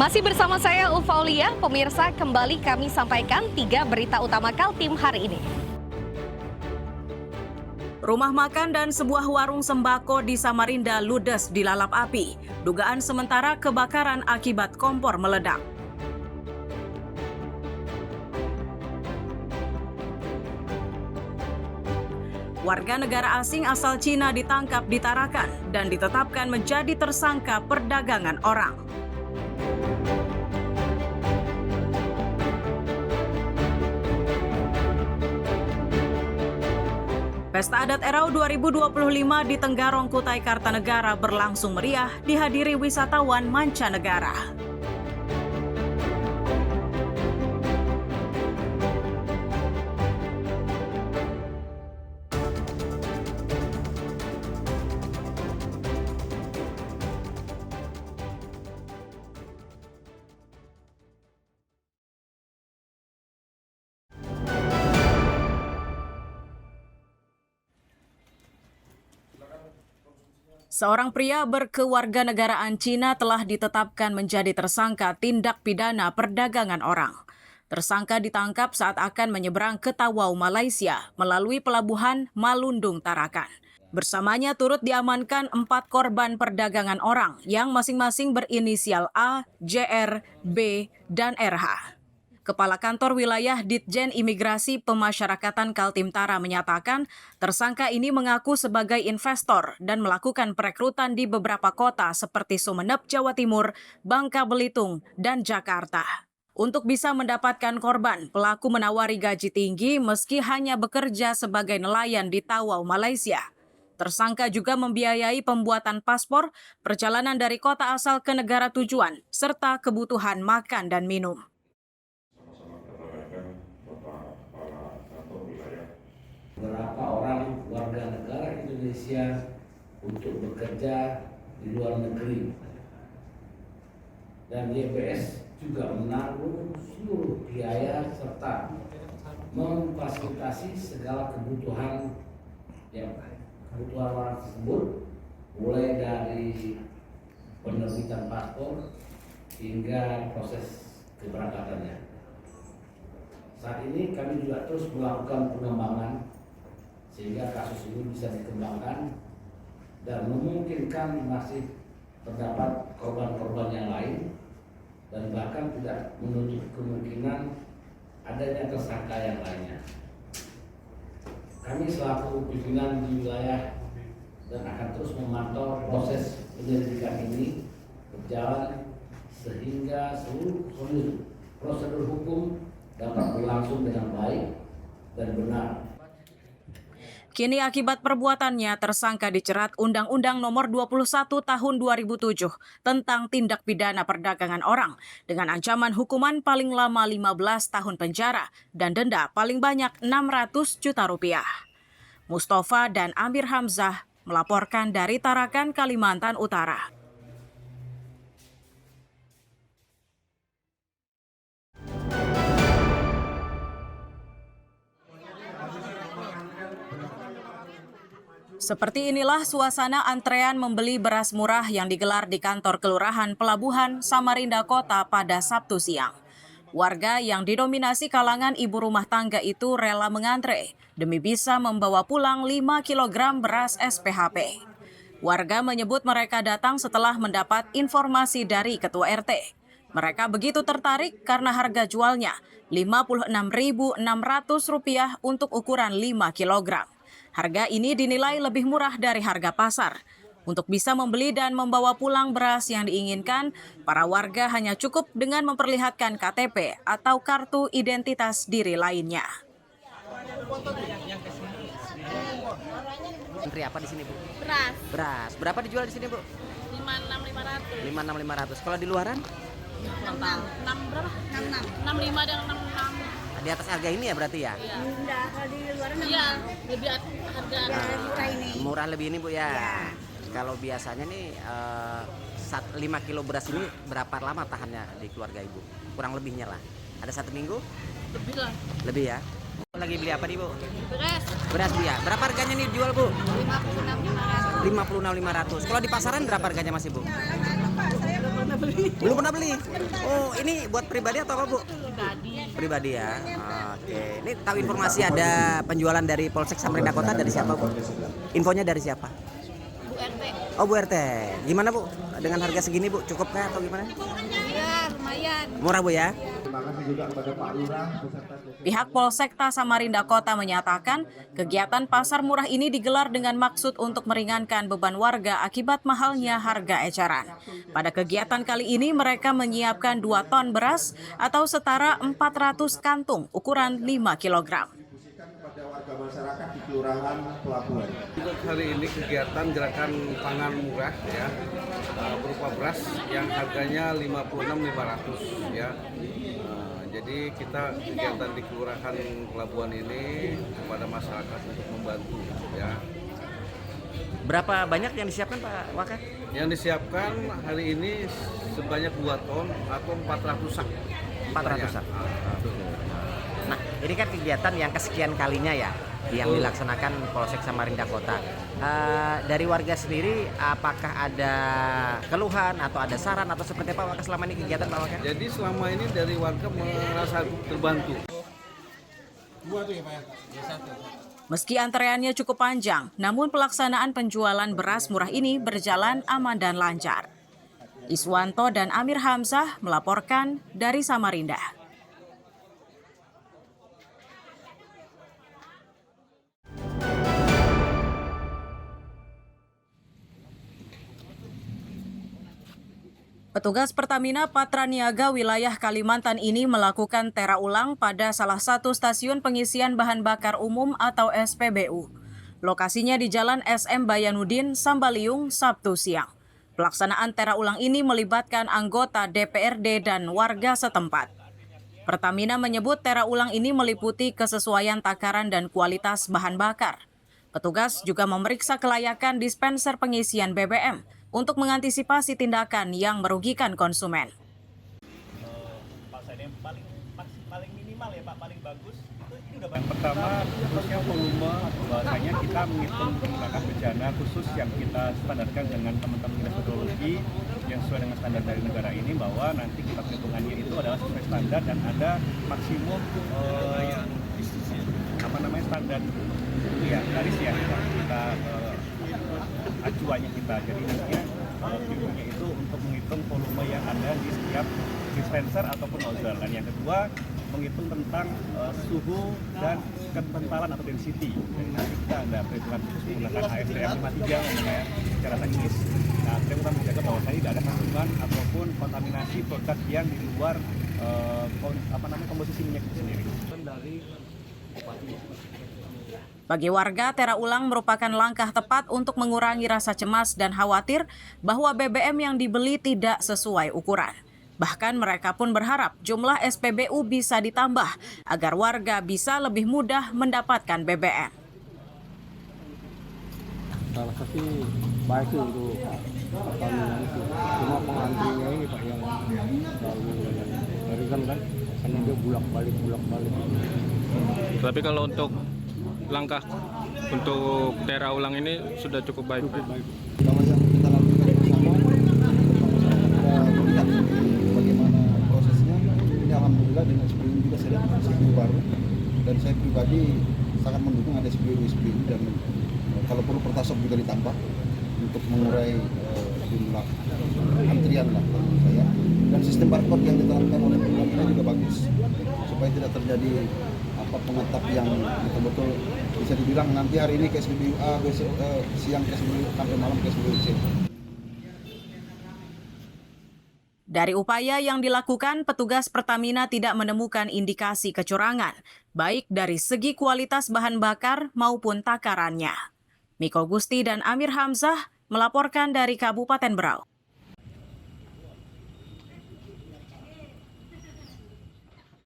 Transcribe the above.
Masih bersama saya Ulfaulia, pemirsa kembali kami sampaikan 3 berita utama Kaltim hari ini. Rumah makan dan sebuah warung sembako di Samarinda ludes dilalap api. Dugaan sementara kebakaran akibat kompor meledak. Warga negara asing asal Cina ditangkap di Tarakan dan ditetapkan menjadi tersangka perdagangan orang. Pesta Adat Erau 2025 di Tenggarong, Kutai Kartanegara berlangsung meriah dihadiri wisatawan mancanegara. Seorang pria berkewarganegaraan Cina telah ditetapkan menjadi tersangka tindak pidana perdagangan orang. Tersangka ditangkap saat akan menyeberang ke Tawau, Malaysia melalui pelabuhan Malundung, Tarakan. Bersamanya turut diamankan 4 korban perdagangan orang yang masing-masing berinisial A, JR, B, dan RH. Kepala Kantor Wilayah Ditjen Imigrasi Pemasyarakatan Kaltim Tara menyatakan tersangka ini mengaku sebagai investor dan melakukan perekrutan di beberapa kota seperti Sumeneb, Jawa Timur, Bangka Belitung, dan Jakarta. Untuk bisa mendapatkan korban, pelaku menawari gaji tinggi meski hanya bekerja sebagai nelayan di Tawau, Malaysia. Tersangka juga membiayai pembuatan paspor, perjalanan dari kota asal ke negara tujuan, serta kebutuhan makan dan minum. Beberapa orang warga negara Indonesia untuk bekerja di luar negeri, dan YBS juga menanggung seluruh biaya serta memfasilitasi segala kebutuhan orang tersebut, mulai dari penerbitan paspor hingga proses keberangkatannya. Saat ini kami juga terus melakukan pengembangan sehingga kasus ini bisa dikembangkan dan memungkinkan masih terdapat korban-korban yang lain, dan bahkan tidak menutup kemungkinan adanya tersangka yang lainnya. Kami selaku pimpinan di wilayah dan akan terus memantau proses penyelidikan ini berjalan sehingga seluruh prosedur hukum dapat berlangsung dengan baik dan benar. Kini akibat perbuatannya, tersangka dicerat Undang-Undang Nomor 21 Tahun 2007 tentang tindak pidana perdagangan orang dengan ancaman hukuman paling lama 15 tahun penjara dan denda paling banyak 600 juta rupiah. Mustafa dan Amir Hamzah melaporkan dari Tarakan, Kalimantan Utara. Seperti inilah suasana antrean membeli beras murah yang digelar di kantor Kelurahan Pelabuhan Samarinda Kota pada Sabtu siang. Warga yang didominasi kalangan ibu rumah tangga itu rela mengantre demi bisa membawa pulang 5 kg beras SPHP. Warga menyebut mereka datang setelah mendapat informasi dari Ketua RT. Mereka begitu tertarik karena harga jualnya Rp56.600 untuk ukuran 5 kg. Harga ini dinilai lebih murah dari harga pasar. Untuk bisa membeli dan membawa pulang beras yang diinginkan, para warga hanya cukup dengan memperlihatkan KTP atau kartu identitas diri lainnya. Antri apa di sini, Bu? Beras. Beras. Berapa dijual di sini, Bu? 56.500. 56.500. Kalau di luaran? 6 berapa? 66. 65 dan 66. Di atas harga ini ya berarti ya? Iya. Enggak, kalau di luar Iya, lebih harga murah ini. Murah lebih ini, Bu ya. Ya. Kalau biasanya nih 5 kilo beras ini berapa lama tahannya di keluarga Ibu? Kurang lebihnya lah. Ada 1 minggu? lebih lah. Lebih ya? Lagi beli apa nih, Bu? Beras Beras, Bu ya. Berapa harganya nih dijual, Bu? 56.500. 56.500. Kalau di pasaran berapa harganya masih, Bu? Belum pernah beli. Oh, ini buat pribadi atau apa, Bu? Pribadi. Pribadi ya. Oke. Ini tahu informasi ada penjualan dari Polsek Samarinda Kota dari siapa, Bu? Infonya dari siapa? Bu RT. Oh, Bu RT. Gimana, Bu? Dengan harga segini, Bu, cukup nggak atau gimana? Iya, lumayan. Murah, Bu ya? Pihak Polsekta Samarinda Kota menyatakan kegiatan pasar murah ini digelar dengan maksud untuk meringankan beban warga akibat mahalnya harga eceran. Pada kegiatan kali ini mereka menyiapkan 2 ton beras atau setara 400 kantung ukuran 5 kg. Pada warga masyarakat di Kelurahan Pelabuhan. Untuk hari ini kegiatan gerakan pangan murah ya, berupa beras yang harganya 56.500 ya. Jadi kita kegiatan di Kelurahan Pelabuhan ini kepada masyarakat untuk membantu ya. Berapa banyak yang disiapkan, Pak Wakil? Yang disiapkan hari ini sebanyak 2 ton atau 400 sak. 400 sak. Nah, ini kan kegiatan yang kesekian kalinya ya yang dilaksanakan Polsek Samarinda Kota. Dari warga sendiri, apakah ada keluhan atau ada saran atau seperti apa Wakil selama ini kegiatan Pak Wakil? Jadi selama ini dari warga merasa terbantu. Meski antreannya cukup panjang, namun pelaksanaan penjualan beras murah ini berjalan aman dan lancar. Iswanto dan Amir Hamzah melaporkan dari Samarinda. Petugas Pertamina Patraniaga wilayah Kalimantan ini melakukan tera ulang pada salah satu stasiun pengisian bahan bakar umum atau SPBU. Lokasinya di Jalan SM Bayanudin, Sambaliung, Sabtu siang. Pelaksanaan tera ulang ini melibatkan anggota DPRD dan warga setempat. Pertamina menyebut tera ulang ini meliputi kesesuaian takaran dan kualitas bahan bakar. Petugas juga memeriksa kelayakan dispenser pengisian BBM untuk mengantisipasi tindakan yang merugikan konsumen. Yang paling minimal ya Pak, paling bagus itu ini udah. Yang pertama khususnya volume, bahwasanya kita menghitung menggunakan bejana khusus yang kita standarkan dengan teman-teman metodologi yang sesuai dengan standar dari negara ini, bahwa nanti kita perhitungannya itu adalah sesuai standar dan ada maksimum standar itu ya garis ya kita acuannya kita. Jadi nanti filmnya itu untuk menghitung volume yang ada di setiap dispenser ataupun nozzle. Dan yang kedua menghitung tentang suhu dan kekentalan atau density. Jadi nanti kita ada perhitungan khusus menggunakan ASTM 53 ya, secara teknis. Nah, kita bisa menjaga bahwa tidak ada kandungan ataupun kontaminasi produk yang di luar komposisi minyak itu sendiri. Bagi warga, tera ulang merupakan langkah tepat untuk mengurangi rasa cemas dan khawatir bahwa BBM yang dibeli tidak sesuai ukuran. Bahkan mereka pun berharap jumlah SPBU bisa ditambah agar warga bisa lebih mudah mendapatkan BBM. Salah satu baik itu untuk Pertamina itu. Cuma pengantrinya ini Pak yang selalu mengerikan kan, karena dia bulak-balik. Tapi kalau untuk langkah untuk tera ulang ini sudah cukup baik. Kalau yang kita lakukan bersama, kita melihat bagaimana prosesnya. Ini alhamdulillah dengan SPBU juga saya lihat SPBU baru, dan saya pribadi sangat mendukung ada SPBU dan kalau perlu pertasop juga ditambah untuk mengurai jumlah antrian lah menurut saya. Dan sistem barcode yang diterapkan oleh Pertamina juga bagus supaya tidak terjadi pengetap yang betul-betul bisa dibilang nanti hari ini ke SPBU A, besok siang ke SPBU sampai malam ke SPBU C. Dari upaya yang dilakukan, petugas Pertamina tidak menemukan indikasi kecurangan, baik dari segi kualitas bahan bakar maupun takarannya. Miko Gusti dan Amir Hamzah melaporkan dari Kabupaten Berau.